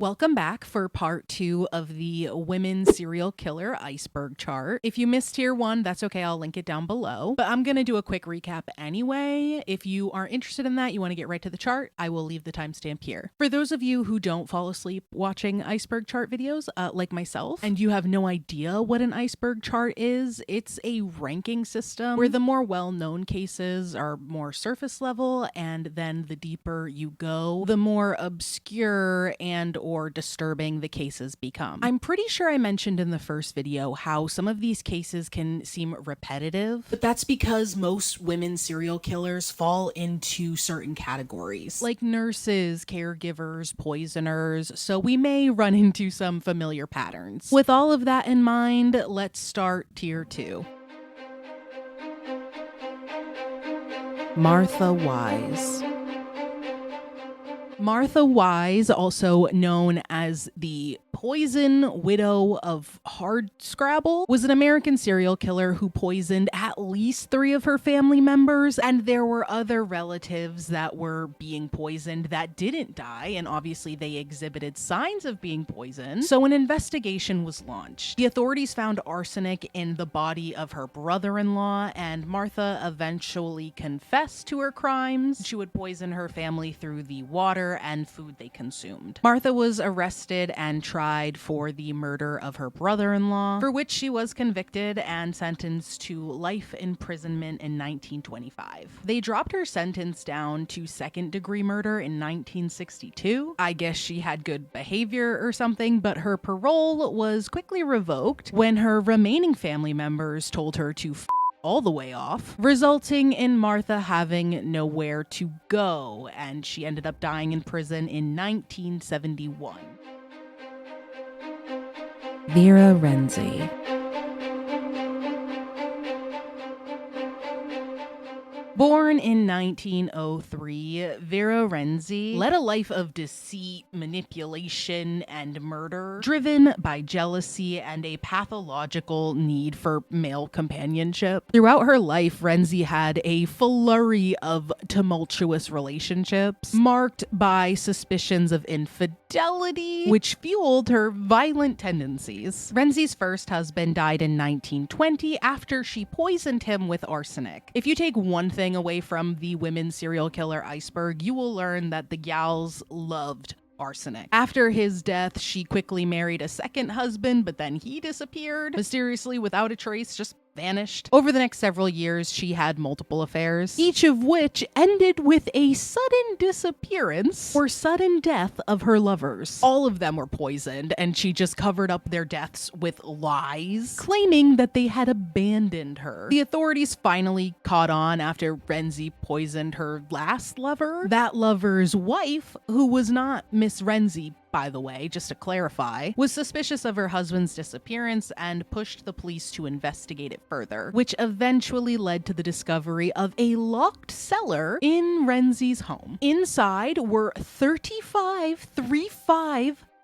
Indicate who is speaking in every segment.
Speaker 1: Welcome back for part 2 of the women serial killer iceberg chart. If you missed tier 1, that's okay, I'll link it down below. But I'm gonna do a quick recap anyway. If you are interested in that, you want to get right to the chart, I will leave the timestamp here. For those of you who don't fall asleep watching iceberg chart videos, like myself, and you have no idea what an iceberg chart is, it's a ranking system where the more well-known cases are more surface level, and then the deeper you go, the more obscure and or disturbing the cases become. I'm pretty sure I mentioned in the first video how some of these cases can seem repetitive, but that's because most women serial killers fall into certain categories, like nurses, caregivers, poisoners, so we may run into some familiar patterns. With all of that in mind, let's start tier 2. Martha Wise. Martha Wise, also known as the Poison Widow of Hardscrabble, was an American serial killer who poisoned at least 3 of her family members, and there were other relatives that were being poisoned that didn't die, and obviously they exhibited signs of being poisoned, so an investigation was launched. The authorities found arsenic in the body of her brother-in-law, and Martha eventually confessed to her crimes. She would poison her family through the water and food they consumed. Martha was arrested and tried for the murder of her brother-in-law, for which she was convicted and sentenced to life imprisonment in 1925. They dropped her sentence down to second-degree murder in 1962. I guess she had good behavior or something, but her parole was quickly revoked when her remaining family members told her to all the way off, resulting in Martha having nowhere to go, and she ended up dying in prison in 1971. Vera Renczi. Born in 1903, Vera Renczi led a life of deceit, manipulation, and murder, driven by jealousy and a pathological need for male companionship. Throughout her life, Renczi had a flurry of tumultuous relationships, marked by suspicions of infidelity, which fueled her violent tendencies. Renczi's first husband died in 1920 after she poisoned him with arsenic. If you take one thing away from the women serial killer iceberg, you will learn that the gals loved arsenic. After his death, she quickly married a second husband, but then he disappeared mysteriously without a trace, just vanished. Over the next several years, she had multiple affairs, each of which ended with a sudden disappearance or sudden death of her lovers. All of them were poisoned, and she just covered up their deaths with lies, claiming that they had abandoned her. The authorities finally caught on after Renczi poisoned her last lover. That lover's wife, who was not Miss Renczi, by the way, just to clarify, was suspicious of her husband's disappearance and pushed the police to investigate it further, which eventually led to the discovery of a locked cellar in Renczi's home. Inside were 35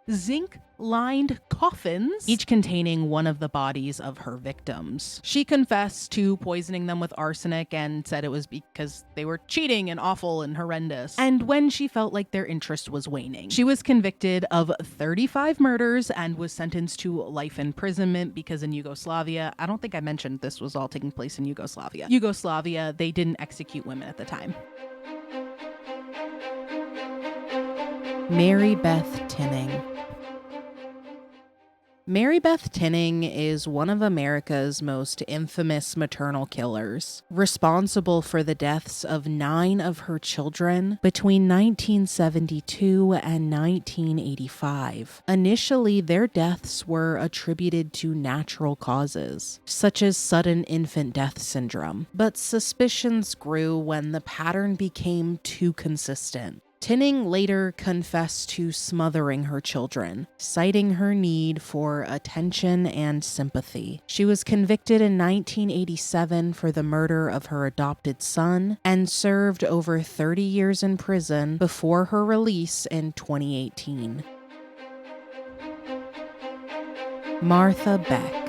Speaker 1: zinc-lined coffins, each containing one of the bodies of her victims. She confessed to poisoning them with arsenic and said it was because they were cheating and awful and horrendous, and when she felt like their interest was waning. She was convicted of 35 murders and was sentenced to life imprisonment because in Yugoslavia, I don't think I mentioned this was all taking place in Yugoslavia, they didn't execute women at the time. Marybeth Tinning. Marybeth Tinning is one of America's most infamous maternal killers, responsible for the deaths of 9 of her children between 1972 and 1985. Initially, their deaths were attributed to natural causes, such as sudden infant death syndrome, but suspicions grew when the pattern became too consistent. Tinning later confessed to smothering her children, citing her need for attention and sympathy. She was convicted in 1987 for the murder of her adopted son and served over 30 years in prison before her release in 2018. Martha Beck.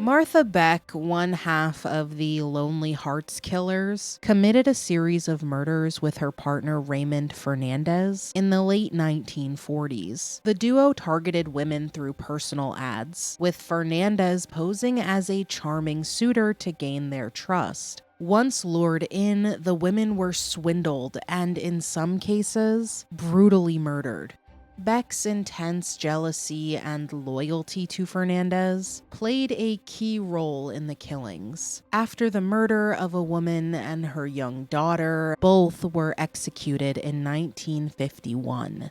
Speaker 1: Martha Beck, one half of the Lonely Hearts Killers, committed a series of murders with her partner Raymond Fernandez in the late 1940s. The duo targeted women through personal ads, with Fernandez posing as a charming suitor to gain their trust. Once lured in, the women were swindled and, in some cases, brutally murdered. Beck's intense jealousy and loyalty to Fernandez played a key role in the killings. After the murder of a woman and her young daughter, both were executed in 1951.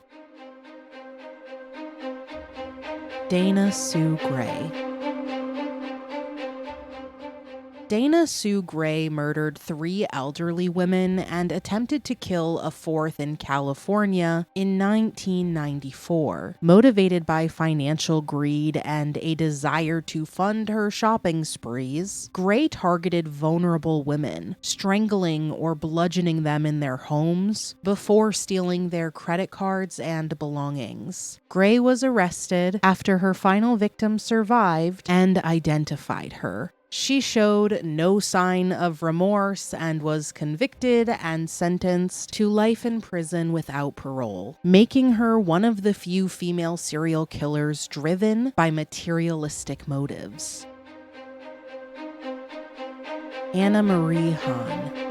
Speaker 1: Dana Sue Gray. Dana Sue Gray murdered 3 elderly women and attempted to kill a 4th in California in 1994. Motivated by financial greed and a desire to fund her shopping sprees, Gray targeted vulnerable women, strangling or bludgeoning them in their homes before stealing their credit cards and belongings. Gray was arrested after her final victim survived and identified her. She showed no sign of remorse and was convicted and sentenced to life in prison without parole, making her one of the few female serial killers driven by materialistic motives. Anna Marie Hahn.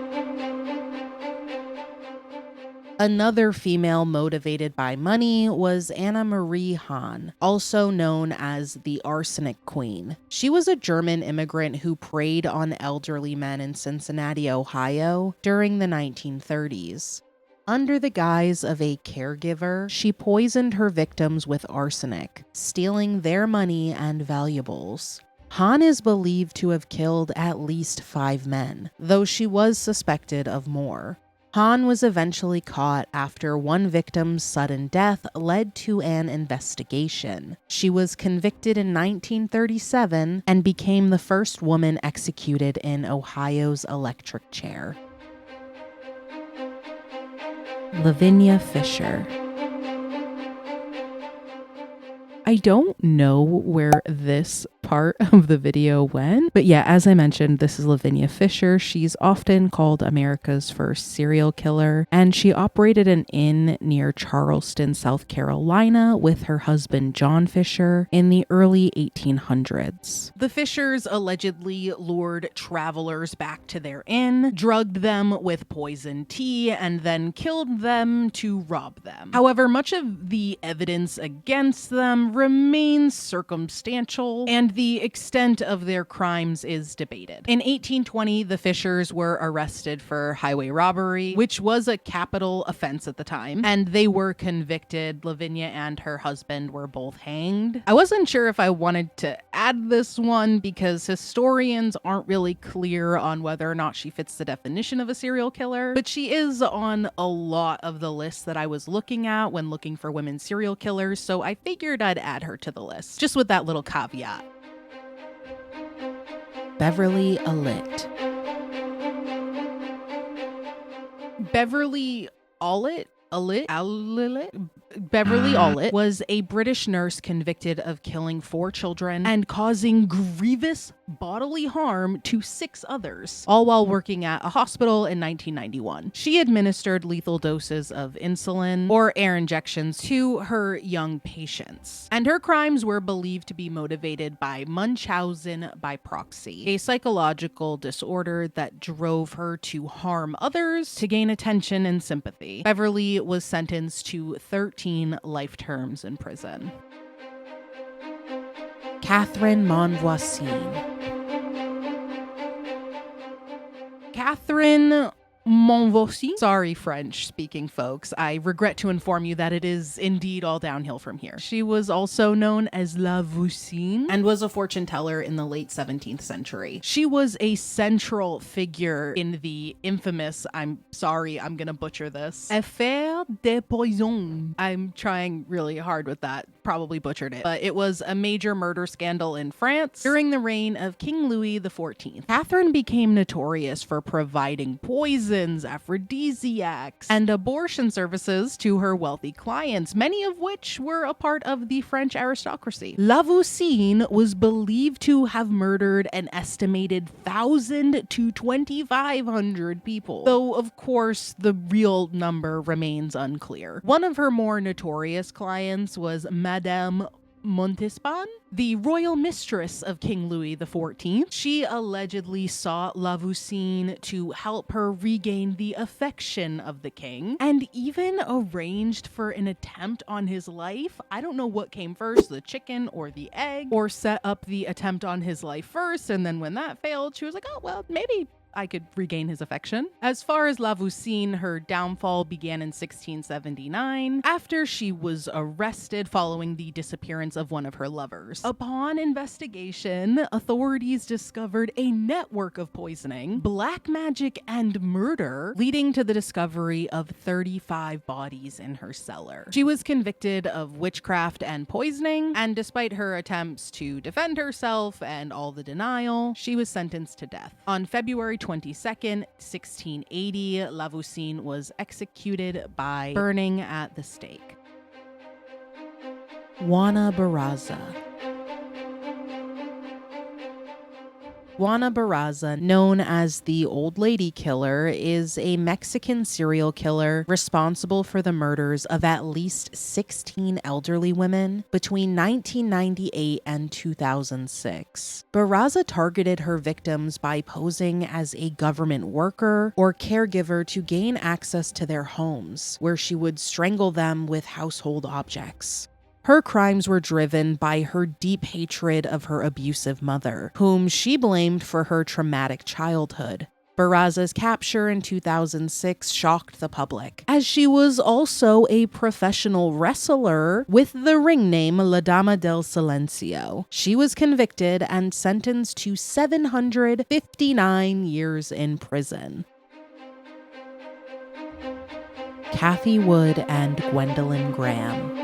Speaker 1: Another female motivated by money was Anna Marie Hahn, also known as the Arsenic Queen. She was a German immigrant who preyed on elderly men in Cincinnati, Ohio during the 1930s. Under the guise of a caregiver, she poisoned her victims with arsenic, stealing their money and valuables. Hahn is believed to have killed at least 5 men, though she was suspected of more. Hahn was eventually caught after one victim's sudden death led to an investigation. She was convicted in 1937 and became the first woman executed in Ohio's electric chair. Lavinia Fisher. I don't know where this part of the video went, but yeah, as I mentioned, this is Lavinia Fisher. She's often called America's first serial killer, and she operated an inn near Charleston, South Carolina with her husband John Fisher in the early 1800s. The Fishers allegedly lured travelers back to their inn, drugged them with poisoned tea, and then killed them to rob them. However, much of the evidence against them remains circumstantial, and the extent of their crimes is debated. In 1820, the Fishers were arrested for highway robbery, which was a capital offense at the time, and they were convicted. Lavinia and her husband were both hanged. I wasn't sure if I wanted to add this one because historians aren't really clear on whether or not she fits the definition of a serial killer, but she is on a lot of the lists that I was looking at when looking for women serial killers, so I figured I'd add her to the list, just with that little caveat. Beverly Allitt. Beverly Allitt? Beverly Allitt was a British nurse convicted of killing 4 children and causing grievous bodily harm to 6 others, all while working at a hospital in 1991. She administered lethal doses of insulin or air injections to her young patients, and her crimes were believed to be motivated by Munchausen by proxy, a psychological disorder that drove her to harm others to gain attention and sympathy. Beverly was sentenced to 13 life terms in prison. Catherine Monvoisin. Catherine Monvoisin. Sorry, French-speaking folks. I regret to inform you that it is indeed all downhill from here. She was also known as La Voisine and was a fortune teller in the late 17th century. She was a central figure in the infamous, I'm sorry, I'm gonna butcher this, Affaire des Poisons. I'm trying really hard with that. Probably butchered it, but it was a major murder scandal in France during the reign of King Louis XIV. Catherine became notorious for providing poison poisons, aphrodisiacs, and abortion services to her wealthy clients, many of which were a part of the French aristocracy. Lavousine was believed to have murdered an estimated 1,000 to 2,500 people, though of course the real number remains unclear. One of her more notorious clients was Madame Montespan, the royal mistress of King Louis XIV. She allegedly sought Lavousine to help her regain the affection of the king, and even arranged for an attempt on his life. I don't know what came first, the chicken or the egg, or set up the attempt on his life first, and then when that failed, she was like, oh, well, maybe I could regain his affection. As far as Lavousine, her downfall began in 1679 after she was arrested following the disappearance of one of her lovers. Upon investigation, authorities discovered a network of poisoning, black magic, and murder, leading to the discovery of 35 bodies in her cellar. She was convicted of witchcraft and poisoning, and despite her attempts to defend herself and all the denial, she was sentenced to death. On February 22nd, 1680, Lavousine was executed by burning at the stake. Juana Barraza. Juana Barraza, known as the Old Lady Killer, is a Mexican serial killer responsible for the murders of at least 16 elderly women between 1998 and 2006. Barraza targeted her victims by posing as a government worker or caregiver to gain access to their homes, where she would strangle them with household objects. Her crimes were driven by her deep hatred of her abusive mother, whom she blamed for her traumatic childhood. Barraza's capture in 2006 shocked the public, as she was also a professional wrestler with the ring name La Dama del Silencio. She was convicted and sentenced to 759 years in prison. Cathy Wood and Gwendolyn Graham.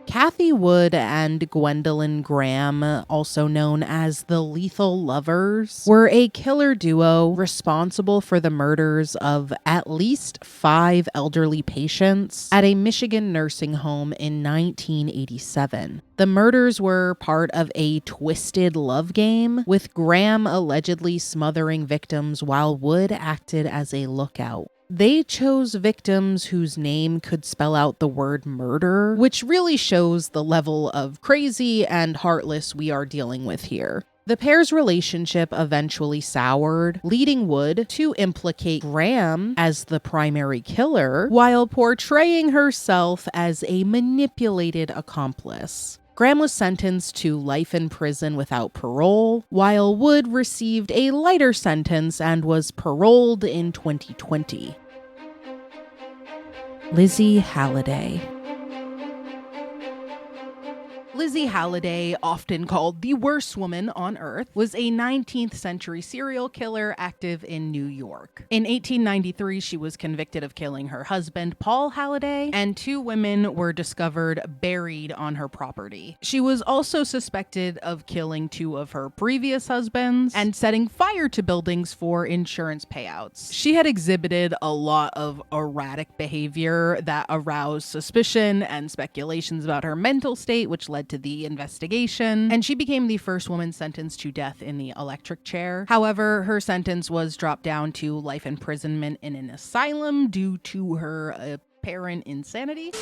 Speaker 1: Cathy Wood and Gwendolyn Graham, also known as the Lethal Lovers, were a killer duo responsible for the murders of at least 5 elderly patients at a Michigan nursing home in 1987. The murders were part of a twisted love game, with Graham allegedly smothering victims while Wood acted as a lookout. They chose victims whose name could spell out the word murder, which really shows the level of crazy and heartless we are dealing with here. The pair's relationship eventually soured, leading Wood to implicate Graham as the primary killer, while portraying herself as a manipulated accomplice. Graham was sentenced to life in prison without parole, while Wood received a lighter sentence and was paroled in 2020. Lizzie Halliday. Lizzie Halliday, often called the worst woman on earth, was a 19th century serial killer active in New York. In 1893, she was convicted of killing her husband, Paul Halliday, and 2 women were discovered buried on her property. She was also suspected of killing 2 of her previous husbands and setting fire to buildings for insurance payouts. She had exhibited a lot of erratic behavior that aroused suspicion and speculations about her mental state, which led to the investigation, and she became the first woman sentenced to death in the electric chair. However, her sentence was dropped down to life imprisonment in an asylum due to her apparent insanity.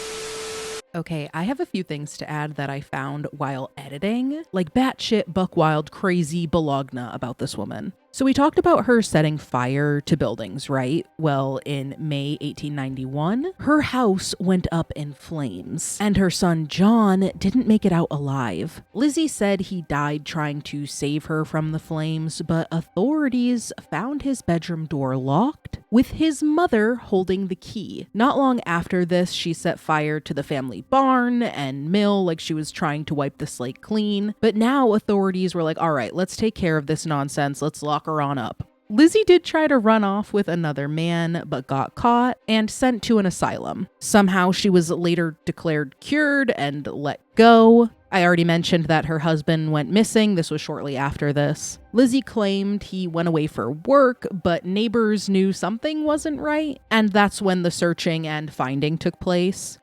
Speaker 1: Okay, I have a few things to add that I found while editing, like batshit buckwild crazy bologna about this woman. So we talked about her setting fire to buildings, right? Well, in May 1891, her house went up in flames, and her son John didn't make it out alive. Lizzie said he died trying to save her from the flames, but authorities found his bedroom door locked, with his mother holding the key. Not long after this, she set fire to the family barn and mill, like she was trying to wipe the slate clean. But now authorities were like, all right, let's take care of this nonsense. Let's lock her on up. Lizzie did try to run off with another man, but got caught and sent to an asylum. Somehow she was later declared cured and let go. I already mentioned that her husband went missing. This was shortly after this. Lizzie claimed he went away for work, but neighbors knew something wasn't right, and that's when the searching and finding took place.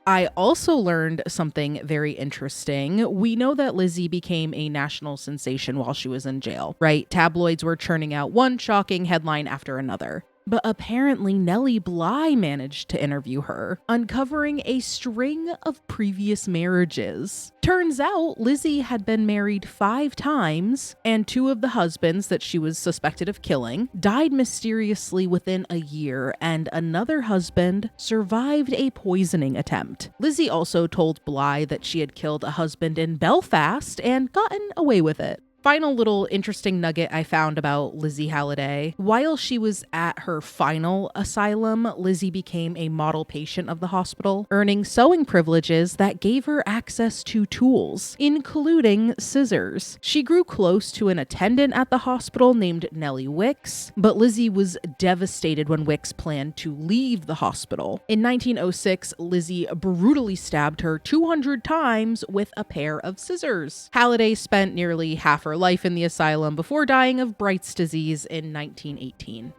Speaker 1: I also learned something very interesting. We know that Lizzie became a national sensation while she was in jail, right? Tabloids were churning out one shocking headline after another. But apparently Nellie Bly managed to interview her, uncovering a string of previous marriages. Turns out Lizzie had been married 5 times, and 2 of the husbands that she was suspected of killing died mysteriously within a year, and another husband survived a poisoning attempt. Lizzie also told Bly that she had killed a husband in Belfast and gotten away with it. Final little interesting nugget I found about Lizzie Halliday. While she was at her final asylum, Lizzie became a model patient of the hospital, earning sewing privileges that gave her access to tools, including scissors. She grew close to an attendant at the hospital named Nellie Wicks, but Lizzie was devastated when Wicks planned to leave the hospital. In 1906, Lizzie brutally stabbed her 200 times with a pair of scissors. Halliday spent nearly half her life in the asylum before dying of Bright's disease in 1918.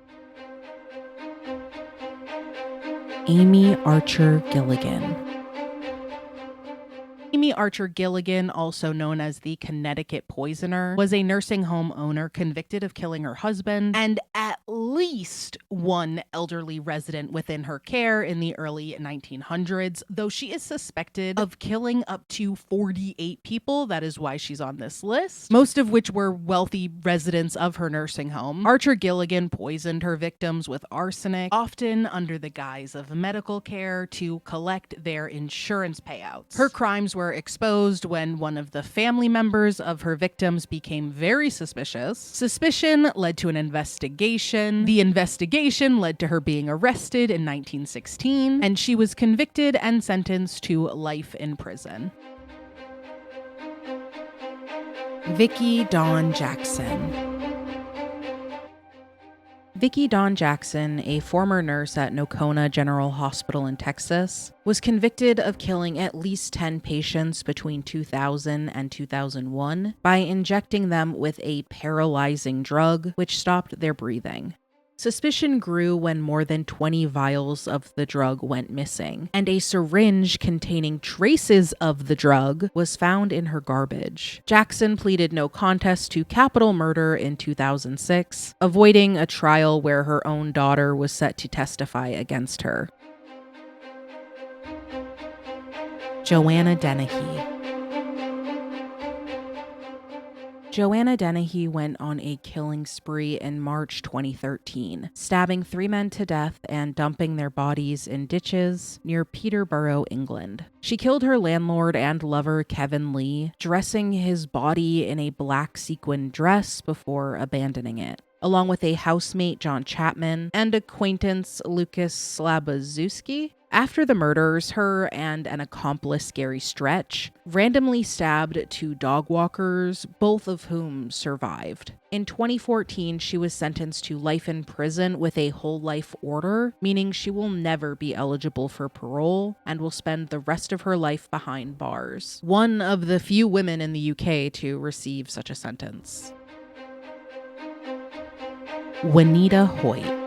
Speaker 1: Amy Archer Gilligan. Amy Archer Gilligan, also known as the Connecticut Poisoner, was a nursing home owner convicted of killing her husband and at least one elderly resident within her care in the early 1900s, though she is suspected of killing up to 48 people. That is why she's on this list, most of which were wealthy residents of her nursing home. Archer Gilligan poisoned her victims with arsenic, often under the guise of medical care to collect their insurance payouts. Her crimes were exposed when one of the family members of her victims became very suspicious. Suspicion led to an investigation. The investigation led to her being arrested in 1916, and she was convicted and sentenced to life in prison. Vickie Dawn Jackson. Vickie Dawn Jackson, a former nurse at Nocona General Hospital in Texas, was convicted of killing at least 10 patients between 2000 and 2001 by injecting them with a paralyzing drug which stopped their breathing. Suspicion grew when more than 20 vials of the drug went missing, and a syringe containing traces of the drug was found in her garbage. Jackson pleaded no contest to capital murder in 2006, avoiding a trial where her own daughter was set to testify against her. Joanna Dennehy. Joanna Dennehy went on a killing spree in March 2013, stabbing 3 men to death and dumping their bodies in ditches near Peterborough, England. She killed her landlord and lover, Kevin Lee, dressing his body in a black sequin dress before abandoning it, along with a housemate, John Chapman, and acquaintance, Lucas Slabazewski. After the murders, her and an accomplice, Gary Stretch, randomly stabbed 2 dog walkers, both of whom survived. In 2014, she was sentenced to life in prison with a whole life order, meaning she will never be eligible for parole and will spend the rest of her life behind bars. One of the few women in the UK to receive such a sentence. Waneta Hoyt.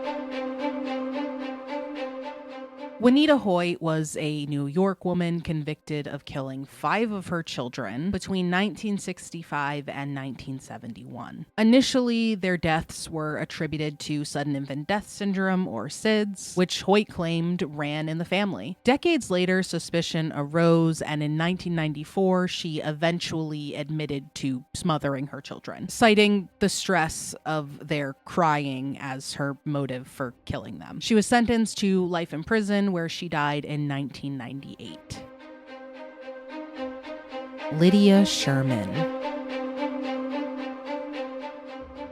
Speaker 1: Waneta Hoyt was a New York woman convicted of killing 5 of her children between 1965 and 1971. Initially, their deaths were attributed to sudden infant death syndrome, or SIDS, which Hoyt claimed ran in the family. Decades later, suspicion arose, and in 1994, she eventually admitted to smothering her children, citing the stress of their crying as her motive for killing them. She was sentenced to life in prison, where she died in 1998. Lydia Sherman.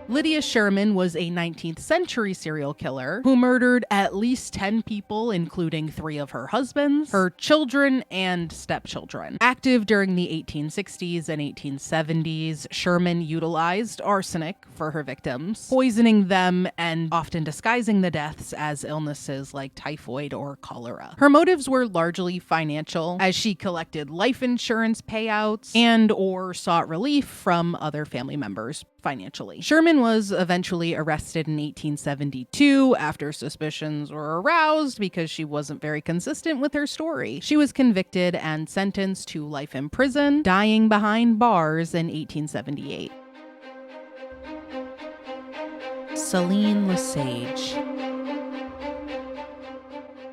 Speaker 1: Lydia Sherman was a 19th century serial killer who murdered at least 10 people, including 3 of her husbands, her children, and stepchildren. Active during the 1860s and 1870s, Sherman utilized arsenic for her victims, poisoning them and often disguising the deaths as illnesses like typhoid or cholera. Her motives were largely financial, as she collected life insurance payouts and or sought relief from other family members financially. Sherman was eventually arrested in 1872 after suspicions were aroused because she wasn't very consistent with her story. She was convicted and sentenced to life in prison, dying behind bars in 1878. Céline Lesage.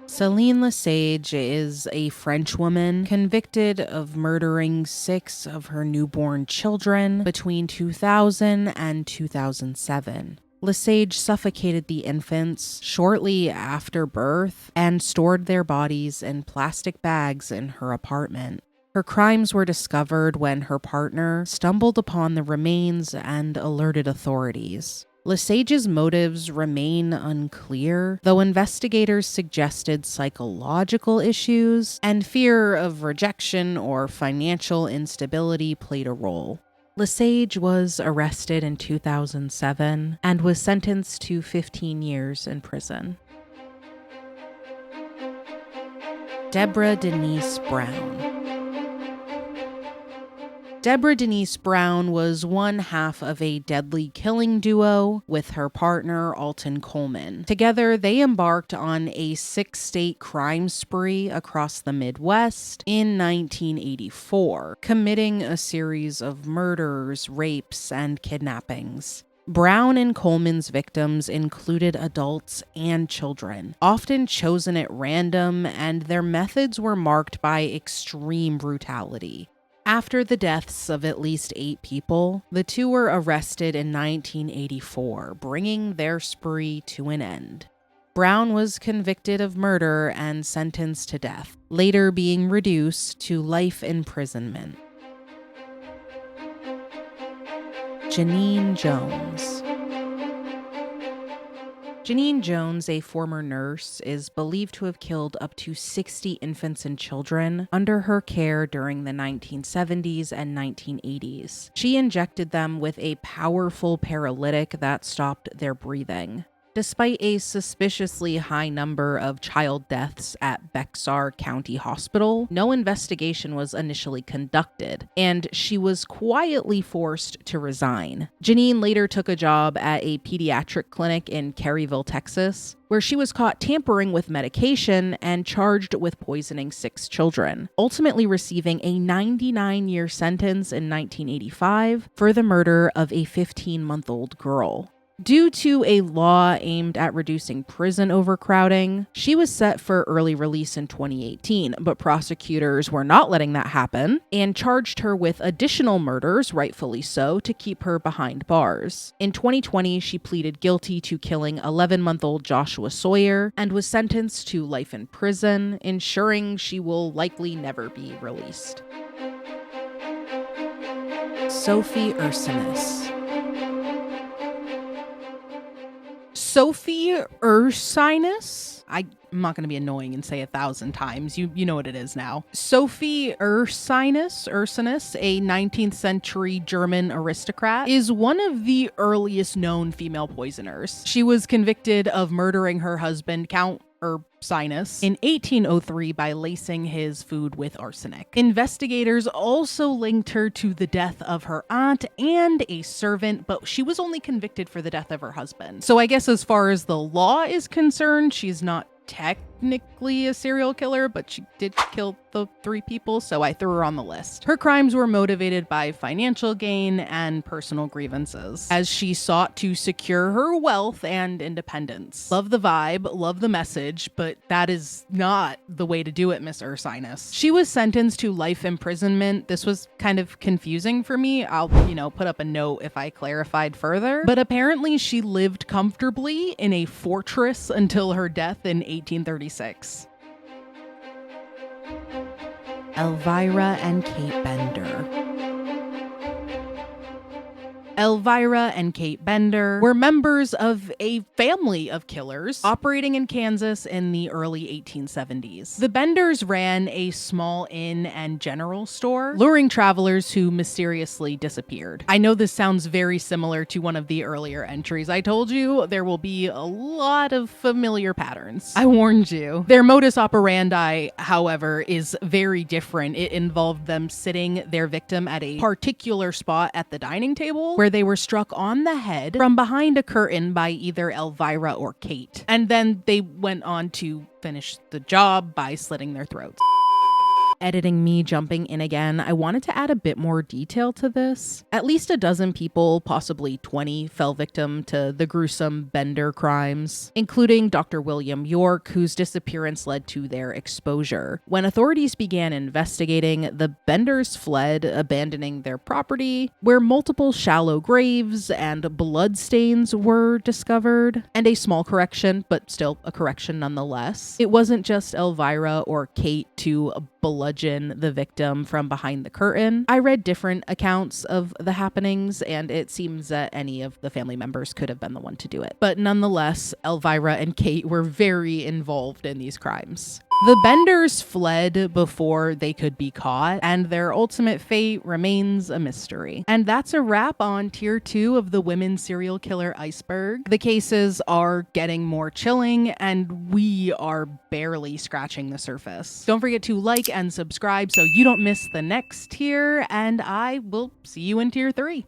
Speaker 1: Céline Lesage is a French woman convicted of murdering 6 of her newborn children between 2000 and 2007. Lesage suffocated the infants shortly after birth and stored their bodies in plastic bags in her apartment. Her crimes were discovered when her partner stumbled upon the remains and alerted authorities. Lesage's motives remain unclear, though investigators suggested psychological issues and fear of rejection or financial instability played a role. Lesage was arrested in 2007 and was sentenced to 15 years in prison. Debra Denise Brown. Debra Denise Brown was one half of a deadly killing duo with her partner Alton Coleman. Together, they embarked on a 6-state crime spree across the Midwest in 1984, committing a series of murders, rapes, and kidnappings. Brown and Coleman's victims included adults and children, often chosen at random, and their methods were marked by extreme brutality. After the deaths of at least 8 people, the two were arrested in 1984, bringing their spree to an end. Brown was convicted of murder and sentenced to death, later being reduced to life imprisonment. Genene Jones. Genene Jones, a former nurse, is believed to have killed up to 60 infants and children under her care during the 1970s and 1980s. She injected them with a powerful paralytic that stopped their breathing. Despite a suspiciously high number of child deaths at Bexar County Hospital, no investigation was initially conducted, and she was quietly forced to resign. Genene later took a job at a pediatric clinic in Caryville, Texas, where she was caught tampering with medication and charged with poisoning 6 children, ultimately receiving a 99-year sentence in 1985 for the murder of a 15-month-old girl. Due to a law aimed at reducing prison overcrowding, she was set for early release in 2018, but prosecutors were not letting that happen and charged her with additional murders, rightfully so, to keep her behind bars. In 2020, she pleaded guilty to killing 11-month-old Joshua Sawyer and was sentenced to life in prison, ensuring she will likely never be released. Sophie Ursinus. Sophie Ursinus? I'm not going to be annoying and say 1,000 times. You know what it is now. Sophie Ursinus, a 19th century German aristocrat, is one of the earliest known female poisoners. She was convicted of murdering her husband, Count Ursinus, in 1803 by lacing his food with arsenic. Investigators also linked her to the death of her aunt and a servant, but she was only convicted for the death of her husband. So I guess as far as the law is concerned, she's not technically a serial killer, but she did kill the 3 people, so I threw her on the list. Her crimes were motivated by financial gain and personal grievances, as she sought to secure her wealth and independence. Love the vibe, love the message, but that is not the way to do it, Miss Ursinus. She was sentenced to life imprisonment. This was kind of confusing for me. I'll, put up a note if I clarified further, but apparently she lived comfortably in a fortress until her death in 1836. Elvira and Kate Bender. Elvira and Kate Bender were members of a family of killers operating in Kansas in the early 1870s. The Benders ran a small inn and general store, luring travelers who mysteriously disappeared. I know this sounds very similar to one of the earlier entries. I told you there will be a lot of familiar patterns. I warned you. Their modus operandi, however, is very different. It involved them sitting their victim at a particular spot at the dining table where they were struck on the head from behind a curtain by either Elvira or Kate. And then they went on to finish the job by slitting their throats. Editing me jumping in again, I wanted to add a bit more detail to this. At least a dozen people, possibly 20, fell victim to the gruesome Bender crimes, including Dr. William York, whose disappearance led to their exposure. When authorities began investigating, the Benders fled, abandoning their property, where multiple shallow graves and bloodstains were discovered. And a small correction, but still a correction nonetheless. It wasn't just Elvira or Kate to bludgeon the victim from behind the curtain. I read different accounts of the happenings, and it seems that any of the family members could have been the one to do it. But nonetheless, Elvira and Kate were very involved in these crimes. The Benders fled before they could be caught, and their ultimate fate remains a mystery. And that's a wrap on Tier 2 of the women serial killer Iceberg. The cases are getting more chilling, and we are barely scratching the surface. Don't forget to like and subscribe so you don't miss the next tier, and I will see you in Tier 3.